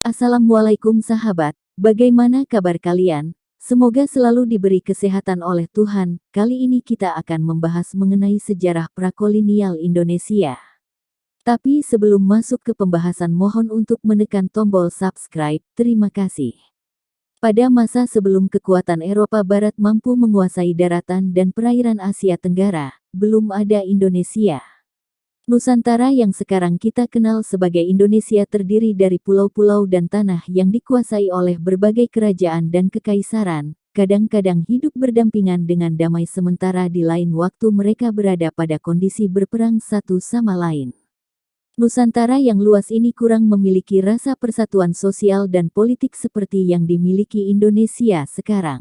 Assalamualaikum sahabat, bagaimana kabar kalian? Semoga selalu diberi kesehatan oleh Tuhan. Kali ini kita akan membahas mengenai sejarah prakolonial Indonesia. Tapi sebelum masuk ke pembahasan, mohon untuk menekan tombol subscribe. Terima kasih. Pada masa sebelum kekuatan Eropa Barat mampu menguasai daratan dan perairan Asia Tenggara, belum ada Indonesia. Nusantara yang sekarang kita kenal sebagai Indonesia terdiri dari pulau-pulau dan tanah yang dikuasai oleh berbagai kerajaan dan kekaisaran, kadang-kadang hidup berdampingan dengan damai sementara di lain waktu mereka berada pada kondisi berperang satu sama lain. Nusantara yang luas ini kurang memiliki rasa persatuan sosial dan politik seperti yang dimiliki Indonesia sekarang.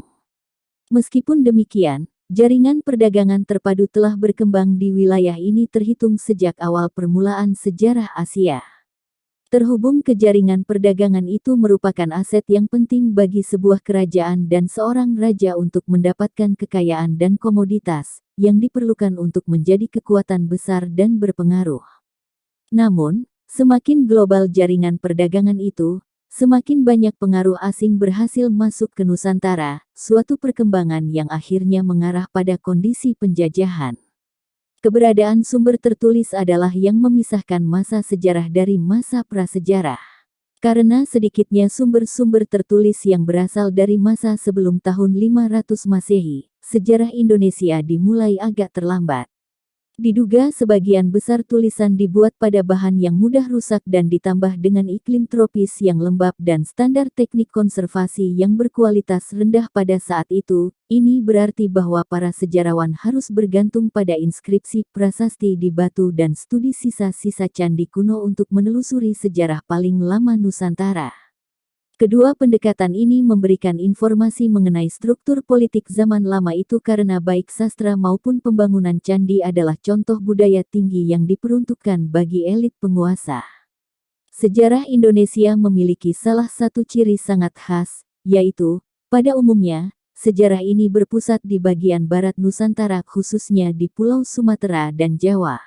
Meskipun demikian, jaringan perdagangan terpadu telah berkembang di wilayah ini terhitung sejak awal permulaan sejarah Asia. Terhubung ke jaringan perdagangan itu merupakan aset yang penting bagi sebuah kerajaan dan seorang raja untuk mendapatkan kekayaan dan komoditas yang diperlukan untuk menjadi kekuatan besar dan berpengaruh. Namun, semakin global jaringan perdagangan itu, semakin banyak pengaruh asing berhasil masuk ke Nusantara, suatu perkembangan yang akhirnya mengarah pada kondisi penjajahan. Keberadaan sumber tertulis adalah yang memisahkan masa sejarah dari masa prasejarah. Karena sedikitnya sumber-sumber tertulis yang berasal dari masa sebelum tahun 500 Masehi, sejarah Indonesia dimulai agak terlambat. Diduga sebagian besar tulisan dibuat pada bahan yang mudah rusak dan ditambah dengan iklim tropis yang lembab dan standar teknik konservasi yang berkualitas rendah pada saat itu. Ini berarti bahwa para sejarawan harus bergantung pada inskripsi, prasasti di batu dan studi sisa-sisa candi kuno untuk menelusuri sejarah paling lama Nusantara. Kedua pendekatan ini memberikan informasi mengenai struktur politik zaman lama itu karena baik sastra maupun pembangunan candi adalah contoh budaya tinggi yang diperuntukkan bagi elit penguasa. Sejarah Indonesia memiliki salah satu ciri sangat khas, yaitu, pada umumnya, sejarah ini berpusat di bagian barat Nusantara khususnya di Pulau Sumatera dan Jawa.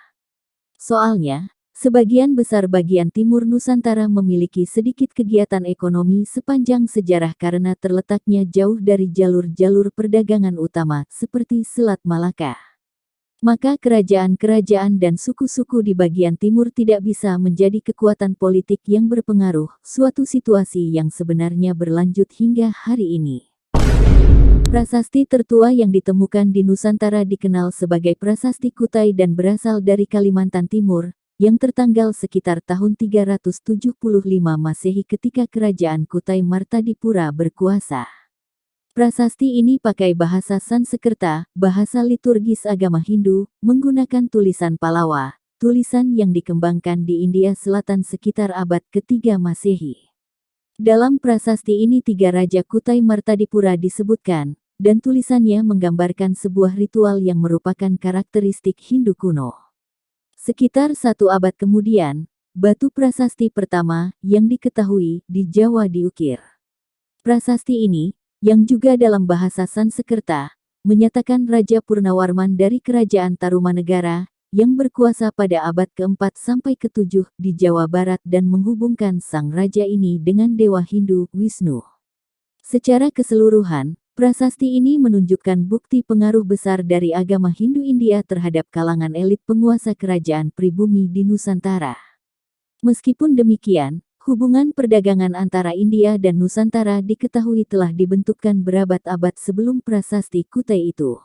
Soalnya, sebagian besar bagian timur Nusantara memiliki sedikit kegiatan ekonomi sepanjang sejarah karena terletaknya jauh dari jalur-jalur perdagangan utama seperti Selat Malaka. Maka kerajaan-kerajaan dan suku-suku di bagian timur tidak bisa menjadi kekuatan politik yang berpengaruh, suatu situasi yang sebenarnya berlanjut hingga hari ini. Prasasti tertua yang ditemukan di Nusantara dikenal sebagai Prasasti Kutai dan berasal dari Kalimantan Timur, yang tertanggal sekitar tahun 375 Masehi ketika kerajaan Kutai Martadipura berkuasa. Prasasti ini pakai bahasa Sanskerta, bahasa liturgis agama Hindu, menggunakan tulisan Palawa, tulisan yang dikembangkan di India Selatan sekitar abad ke-3 Masehi. Dalam prasasti ini 3 Raja Kutai Martadipura disebutkan, dan tulisannya menggambarkan sebuah ritual yang merupakan karakteristik Hindu kuno. Sekitar 1 abad kemudian, batu prasasti pertama yang diketahui di Jawa diukir. Prasasti ini, yang juga dalam bahasa Sanskerta, menyatakan Raja Purnawarman dari Kerajaan Tarumanegara, yang berkuasa pada abad ke-4 sampai ke-7 di Jawa Barat dan menghubungkan sang raja ini dengan dewa Hindu, Wisnu. Secara keseluruhan, prasasti ini menunjukkan bukti pengaruh besar dari agama Hindu India terhadap kalangan elit penguasa kerajaan pribumi di Nusantara. Meskipun demikian, hubungan perdagangan antara India dan Nusantara diketahui telah dibentukkan berabad-abad sebelum prasasti Kutai itu.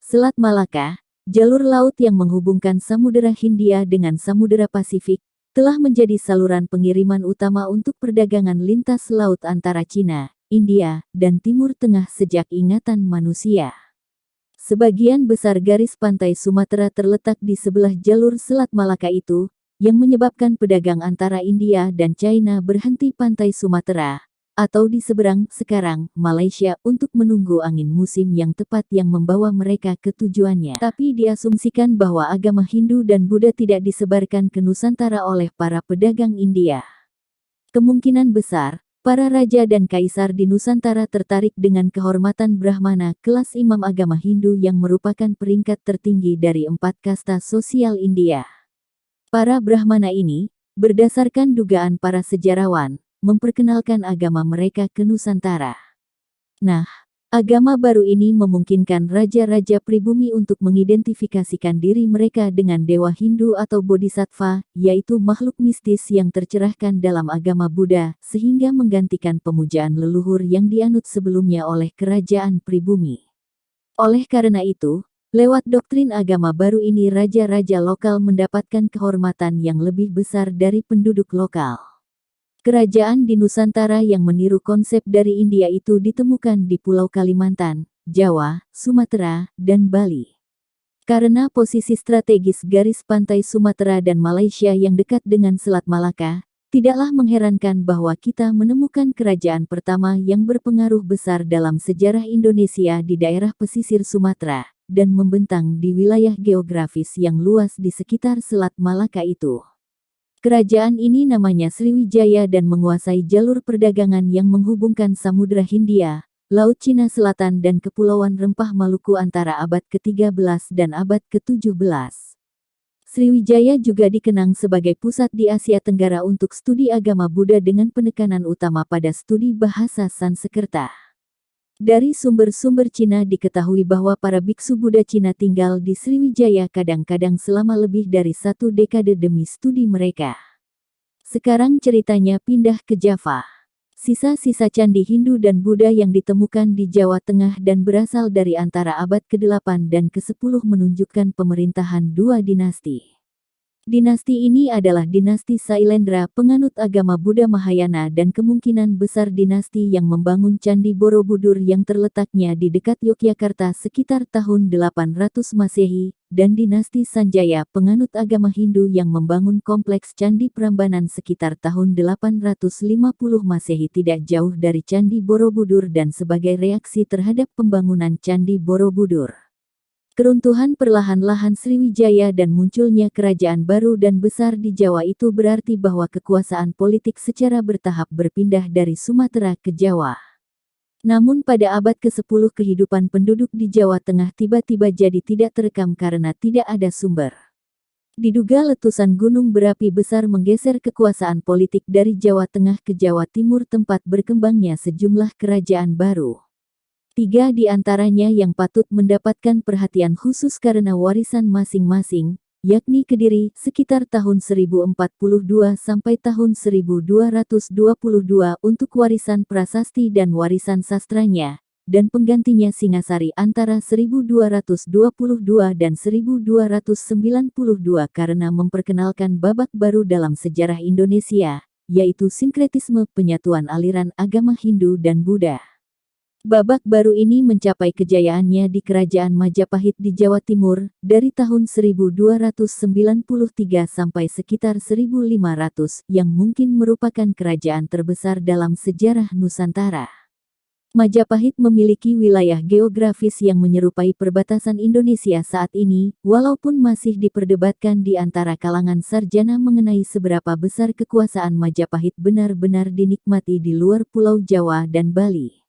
Selat Malaka, jalur laut yang menghubungkan Samudera Hindia dengan Samudera Pasifik, telah menjadi saluran pengiriman utama untuk perdagangan lintas laut antara Cina, India, dan Timur Tengah sejak ingatan manusia. Sebagian besar garis pantai Sumatera terletak di sebelah jalur Selat Malaka itu, yang menyebabkan pedagang antara India dan China berhenti pantai Sumatera, atau di seberang, sekarang, Malaysia, untuk menunggu angin musim yang tepat yang membawa mereka ke tujuannya. Tapi diasumsikan bahwa agama Hindu dan Buddha tidak disebarkan ke Nusantara oleh para pedagang India. Kemungkinan besar, para raja dan kaisar di Nusantara tertarik dengan kehormatan Brahmana, kelas imam agama Hindu yang merupakan peringkat tertinggi dari 4 kasta sosial India. Para Brahmana ini, berdasarkan dugaan para sejarawan, memperkenalkan agama mereka ke Nusantara. Nah, agama baru ini memungkinkan raja-raja pribumi untuk mengidentifikasikan diri mereka dengan dewa Hindu atau bodhisattva, yaitu makhluk mistis yang tercerahkan dalam agama Buddha, sehingga menggantikan pemujaan leluhur yang dianut sebelumnya oleh kerajaan pribumi. Oleh karena itu, lewat doktrin agama baru ini raja-raja lokal mendapatkan kehormatan yang lebih besar dari penduduk lokal. Kerajaan di Nusantara yang meniru konsep dari India itu ditemukan di Pulau Kalimantan, Jawa, Sumatera, dan Bali. Karena posisi strategis garis pantai Sumatera dan Malaysia yang dekat dengan Selat Malaka, tidaklah mengherankan bahwa kita menemukan kerajaan pertama yang berpengaruh besar dalam sejarah Indonesia di daerah pesisir Sumatera, dan membentang di wilayah geografis yang luas di sekitar Selat Malaka itu. Kerajaan ini namanya Sriwijaya dan menguasai jalur perdagangan yang menghubungkan Samudra Hindia, Laut Cina Selatan dan Kepulauan Rempah Maluku antara abad ke-13 dan abad ke-17. Sriwijaya juga dikenang sebagai pusat di Asia Tenggara untuk studi agama Buddha dengan penekanan utama pada studi bahasa Sanskerta. Dari sumber-sumber Cina diketahui bahwa para biksu Buddha Cina tinggal di Sriwijaya kadang-kadang selama lebih dari 1 dekade demi studi mereka. Sekarang ceritanya pindah ke Java. Sisa-sisa candi Hindu dan Buddha yang ditemukan di Jawa Tengah dan berasal dari antara abad ke-8 dan ke-10 menunjukkan pemerintahan 2 dinasti. Dinasti ini adalah dinasti Sailendra, penganut agama Buddha Mahayana, dan kemungkinan besar dinasti yang membangun Candi Borobudur yang terletaknya di dekat Yogyakarta sekitar tahun 800 Masehi, dan dinasti Sanjaya, penganut agama Hindu yang membangun kompleks Candi Prambanan sekitar tahun 850 Masehi tidak jauh dari Candi Borobudur dan sebagai reaksi terhadap pembangunan Candi Borobudur. Keruntuhan perlahan-lahan Sriwijaya dan munculnya kerajaan baru dan besar di Jawa itu berarti bahwa kekuasaan politik secara bertahap berpindah dari Sumatera ke Jawa. Namun pada abad ke-10 kehidupan penduduk di Jawa Tengah tiba-tiba jadi tidak terekam karena tidak ada sumber. Diduga letusan gunung berapi besar menggeser kekuasaan politik dari Jawa Tengah ke Jawa Timur tempat berkembangnya sejumlah kerajaan baru. 3 di antaranya yang patut mendapatkan perhatian khusus karena warisan masing-masing, yakni Kediri sekitar tahun 1042 sampai tahun 1222 untuk warisan prasasti dan warisan sastranya, dan penggantinya Singasari antara 1222 dan 1292 karena memperkenalkan babak baru dalam sejarah Indonesia, yaitu sinkretisme penyatuan aliran agama Hindu dan Buddha. Babak baru ini mencapai kejayaannya di Kerajaan Majapahit di Jawa Timur, dari tahun 1293 sampai sekitar 1500, yang mungkin merupakan kerajaan terbesar dalam sejarah Nusantara. Majapahit memiliki wilayah geografis yang menyerupai perbatasan Indonesia saat ini, walaupun masih diperdebatkan di antara kalangan sarjana mengenai seberapa besar kekuasaan Majapahit benar-benar dinikmati di luar Pulau Jawa dan Bali.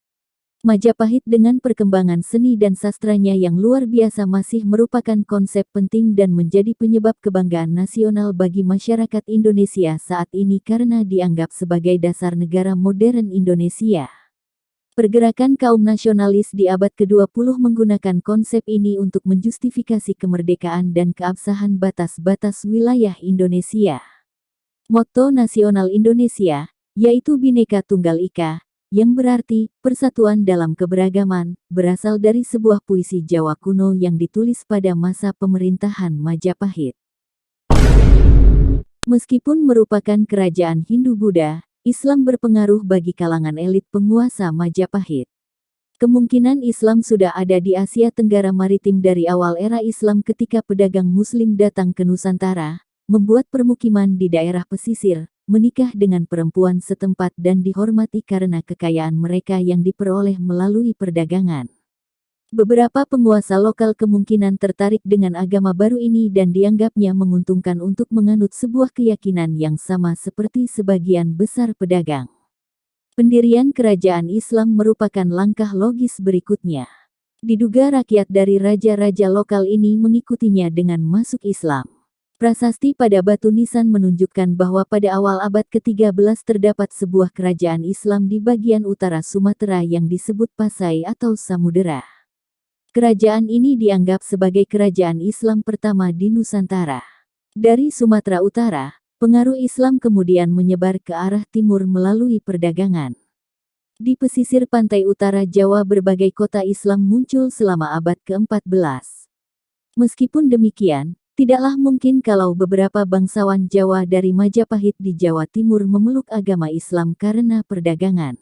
Majapahit dengan perkembangan seni dan sastranya yang luar biasa masih merupakan konsep penting dan menjadi penyebab kebanggaan nasional bagi masyarakat Indonesia saat ini karena dianggap sebagai dasar negara modern Indonesia. Pergerakan kaum nasionalis di abad ke-20 menggunakan konsep ini untuk menjustifikasi kemerdekaan dan keabsahan batas-batas wilayah Indonesia. Moto nasional Indonesia, yaitu Bhinneka Tunggal Ika, yang berarti persatuan dalam keberagaman, berasal dari sebuah puisi Jawa kuno yang ditulis pada masa pemerintahan Majapahit. Meskipun merupakan kerajaan Hindu-Buddha, Islam berpengaruh bagi kalangan elit penguasa Majapahit. Kemungkinan Islam sudah ada di Asia Tenggara Maritim dari awal era Islam ketika pedagang Muslim datang ke Nusantara, membuat permukiman di daerah pesisir, menikah dengan perempuan setempat dan dihormati karena kekayaan mereka yang diperoleh melalui perdagangan. Beberapa penguasa lokal kemungkinan tertarik dengan agama baru ini dan dianggapnya menguntungkan untuk menganut sebuah keyakinan yang sama seperti sebagian besar pedagang. Pendirian kerajaan Islam merupakan langkah logis berikutnya. Diduga rakyat dari raja-raja lokal ini mengikutinya dengan masuk Islam. Prasasti pada batu nisan menunjukkan bahwa pada awal abad ke-13 terdapat sebuah kerajaan Islam di bagian utara Sumatera yang disebut Pasai atau Samudera. Kerajaan ini dianggap sebagai kerajaan Islam pertama di Nusantara. Dari Sumatera Utara, pengaruh Islam kemudian menyebar ke arah timur melalui perdagangan. Di pesisir pantai utara Jawa berbagai kota Islam muncul selama abad ke-14. Meskipun demikian, tidaklah mungkin kalau beberapa bangsawan Jawa dari Majapahit di Jawa Timur memeluk agama Islam karena perdagangan.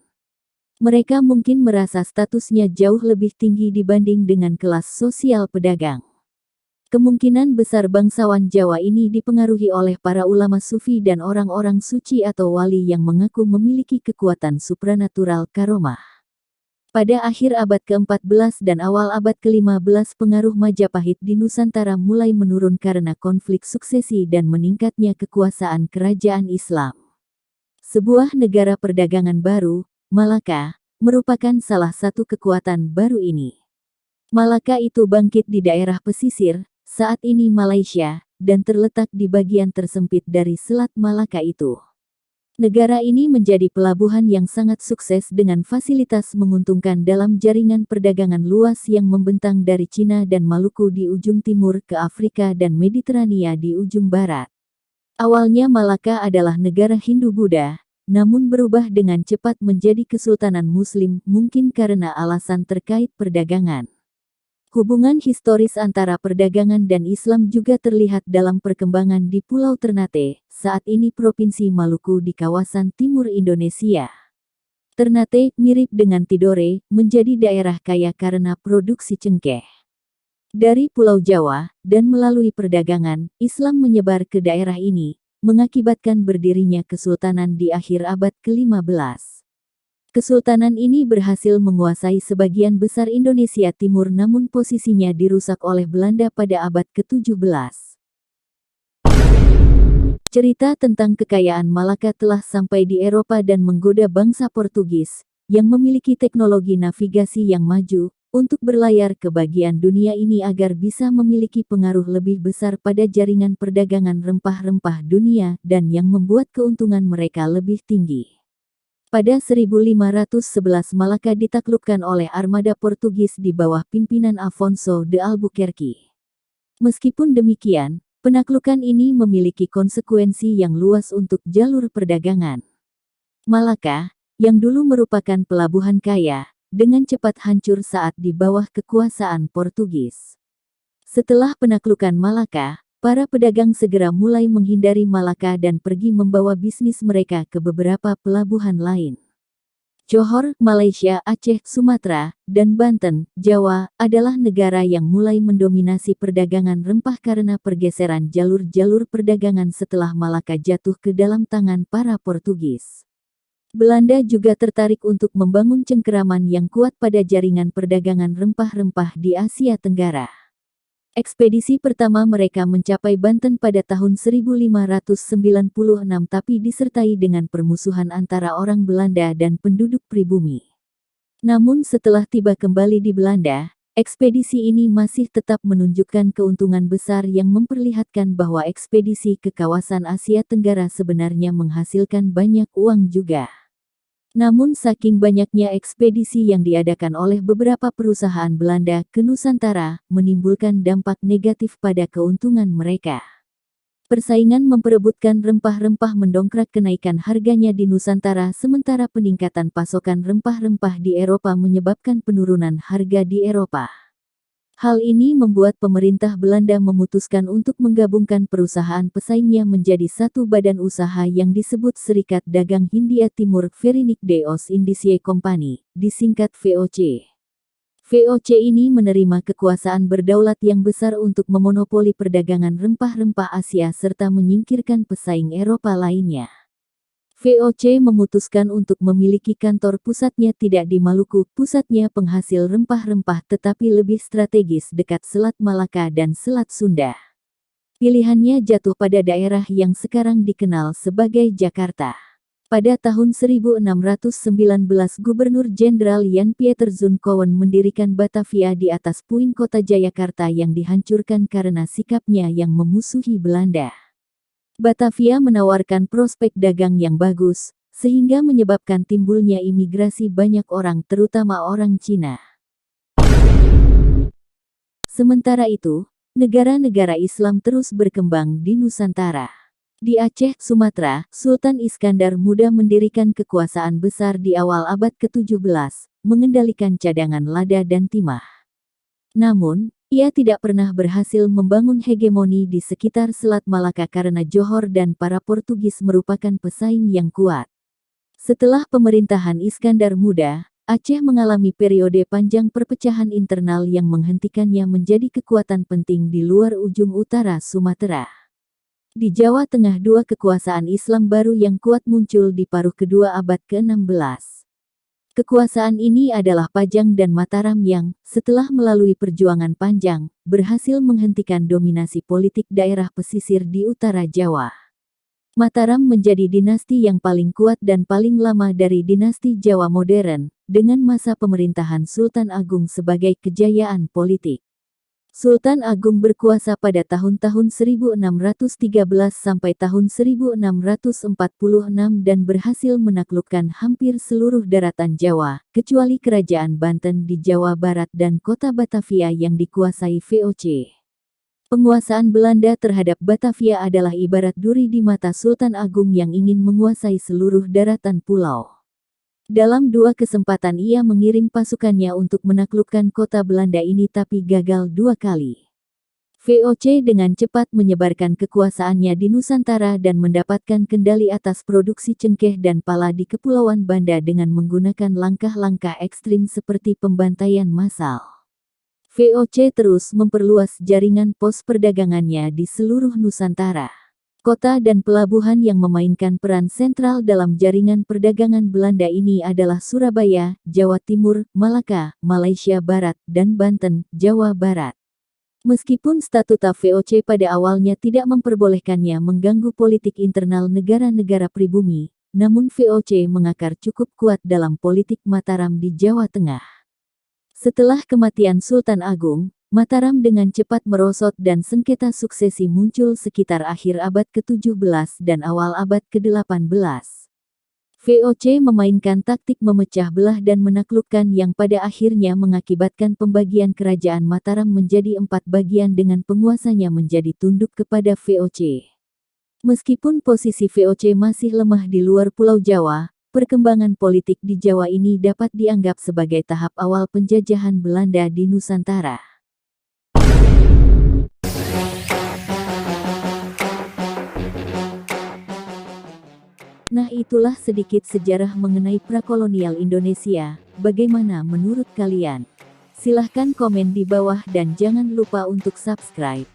Mereka mungkin merasa statusnya jauh lebih tinggi dibanding dengan kelas sosial pedagang. Kemungkinan besar bangsawan Jawa ini dipengaruhi oleh para ulama sufi dan orang-orang suci atau wali yang mengaku memiliki kekuatan supranatural karomah. Pada akhir abad ke-14 dan awal abad ke-15 pengaruh Majapahit di Nusantara mulai menurun karena konflik suksesi dan meningkatnya kekuasaan kerajaan Islam. Sebuah negara perdagangan baru, Malaka, merupakan salah satu kekuatan baru ini. Malaka itu bangkit di daerah pesisir, saat ini Malaysia, dan terletak di bagian tersempit dari Selat Malaka itu. Negara ini menjadi pelabuhan yang sangat sukses dengan fasilitas menguntungkan dalam jaringan perdagangan luas yang membentang dari Cina dan Maluku di ujung timur ke Afrika dan Mediterania di ujung barat. Awalnya Malaka adalah negara Hindu-Buddha, namun berubah dengan cepat menjadi kesultanan Muslim mungkin karena alasan terkait perdagangan. Hubungan historis antara perdagangan dan Islam juga terlihat dalam perkembangan di Pulau Ternate, saat ini Provinsi Maluku di kawasan timur Indonesia. Ternate, mirip dengan Tidore, menjadi daerah kaya karena produksi cengkeh. Dari Pulau Jawa, dan melalui perdagangan, Islam menyebar ke daerah ini, mengakibatkan berdirinya kesultanan di akhir abad ke-15. Kesultanan ini berhasil menguasai sebagian besar Indonesia Timur namun posisinya dirusak oleh Belanda pada abad ke-17. Cerita tentang kekayaan Malaka telah sampai di Eropa dan menggoda bangsa Portugis, yang memiliki teknologi navigasi yang maju, untuk berlayar ke bagian dunia ini agar bisa memiliki pengaruh lebih besar pada jaringan perdagangan rempah-rempah dunia dan yang membuat keuntungan mereka lebih tinggi. Pada 1511 Malaka ditaklukkan oleh armada Portugis di bawah pimpinan Afonso de Albuquerque. Meskipun demikian, penaklukan ini memiliki konsekuensi yang luas untuk jalur perdagangan. Malaka, yang dulu merupakan pelabuhan kaya, dengan cepat hancur saat di bawah kekuasaan Portugis. Setelah penaklukan Malaka, para pedagang segera mulai menghindari Malaka dan pergi membawa bisnis mereka ke beberapa pelabuhan lain. Johor, Malaysia, Aceh, Sumatera, dan Banten, Jawa, adalah negara yang mulai mendominasi perdagangan rempah karena pergeseran jalur-jalur perdagangan setelah Malaka jatuh ke dalam tangan para Portugis. Belanda juga tertarik untuk membangun cengkeraman yang kuat pada jaringan perdagangan rempah-rempah di Asia Tenggara. Ekspedisi pertama mereka mencapai Banten pada tahun 1596 tapi disertai dengan permusuhan antara orang Belanda dan penduduk pribumi. Namun setelah tiba kembali di Belanda, ekspedisi ini masih tetap menunjukkan keuntungan besar yang memperlihatkan bahwa ekspedisi ke kawasan Asia Tenggara sebenarnya menghasilkan banyak uang juga. Namun saking banyaknya ekspedisi yang diadakan oleh beberapa perusahaan Belanda ke Nusantara, menimbulkan dampak negatif pada keuntungan mereka. Persaingan memperebutkan rempah-rempah mendongkrak kenaikan harganya di Nusantara sementara peningkatan pasokan rempah-rempah di Eropa menyebabkan penurunan harga di Eropa. Hal ini membuat pemerintah Belanda memutuskan untuk menggabungkan perusahaan pesaingnya menjadi satu badan usaha yang disebut Serikat Dagang Hindia Timur Verenigde des Oost-Indische Compagnie, disingkat VOC. VOC ini menerima kekuasaan berdaulat yang besar untuk memonopoli perdagangan rempah-rempah Asia serta menyingkirkan pesaing Eropa lainnya. VOC memutuskan untuk memiliki kantor pusatnya tidak di Maluku, pusatnya penghasil rempah-rempah tetapi lebih strategis dekat Selat Malaka dan Selat Sunda. Pilihannya jatuh pada daerah yang sekarang dikenal sebagai Jakarta. Pada tahun 1619 Gubernur Jenderal Jan Pieter Zoon mendirikan Batavia di atas puing kota Jayakarta yang dihancurkan karena sikapnya yang memusuhi Belanda. Batavia menawarkan prospek dagang yang bagus, sehingga menyebabkan timbulnya imigrasi banyak orang terutama orang Cina. Sementara itu, negara-negara Islam terus berkembang di Nusantara. Di Aceh, Sumatera, Sultan Iskandar Muda mendirikan kekuasaan besar di awal abad ke-17, mengendalikan cadangan lada dan timah. Namun, ia tidak pernah berhasil membangun hegemoni di sekitar Selat Malaka karena Johor dan para Portugis merupakan pesaing yang kuat. Setelah pemerintahan Iskandar Muda, Aceh mengalami periode panjang perpecahan internal yang menghentikannya menjadi kekuatan penting di luar ujung utara Sumatera. Di Jawa Tengah dua kekuasaan Islam baru yang kuat muncul di paruh kedua abad ke-16. Kekuasaan ini adalah Pajang dan Mataram yang, setelah melalui perjuangan panjang, berhasil menghentikan dominasi politik daerah pesisir di utara Jawa. Mataram menjadi dinasti yang paling kuat dan paling lama dari dinasti Jawa modern, dengan masa pemerintahan Sultan Agung sebagai kejayaan politik. Sultan Agung berkuasa pada tahun-tahun 1613 sampai tahun 1646 dan berhasil menaklukkan hampir seluruh daratan Jawa, kecuali Kerajaan Banten di Jawa Barat dan kota Batavia yang dikuasai VOC. Penguasaan Belanda terhadap Batavia adalah ibarat duri di mata Sultan Agung yang ingin menguasai seluruh daratan pulau. Dalam dua kesempatan ia mengirim pasukannya untuk menaklukkan kota Belanda ini tapi gagal dua kali. VOC dengan cepat menyebarkan kekuasaannya di Nusantara dan mendapatkan kendali atas produksi cengkeh dan pala di Kepulauan Banda dengan menggunakan langkah-langkah ekstrim seperti pembantaian massal. VOC terus memperluas jaringan pos perdagangannya di seluruh Nusantara. Kota dan pelabuhan yang memainkan peran sentral dalam jaringan perdagangan Belanda ini adalah Surabaya, Jawa Timur, Malaka, Malaysia Barat, dan Banten, Jawa Barat. Meskipun statuta VOC pada awalnya tidak memperbolehkannya mengganggu politik internal negara-negara pribumi, namun VOC mengakar cukup kuat dalam politik Mataram di Jawa Tengah. Setelah kematian Sultan Agung, Mataram dengan cepat merosot dan sengketa suksesi muncul sekitar akhir abad ke-17 dan awal abad ke-18. VOC memainkan taktik memecah belah dan menaklukkan yang pada akhirnya mengakibatkan pembagian kerajaan Mataram menjadi 4 bagian dengan penguasanya menjadi tunduk kepada VOC. Meskipun posisi VOC masih lemah di luar Pulau Jawa, perkembangan politik di Jawa ini dapat dianggap sebagai tahap awal penjajahan Belanda di Nusantara. Nah, itulah sedikit sejarah mengenai prakolonial Indonesia. Bagaimana menurut kalian? Silahkan komen di bawah dan jangan lupa untuk subscribe.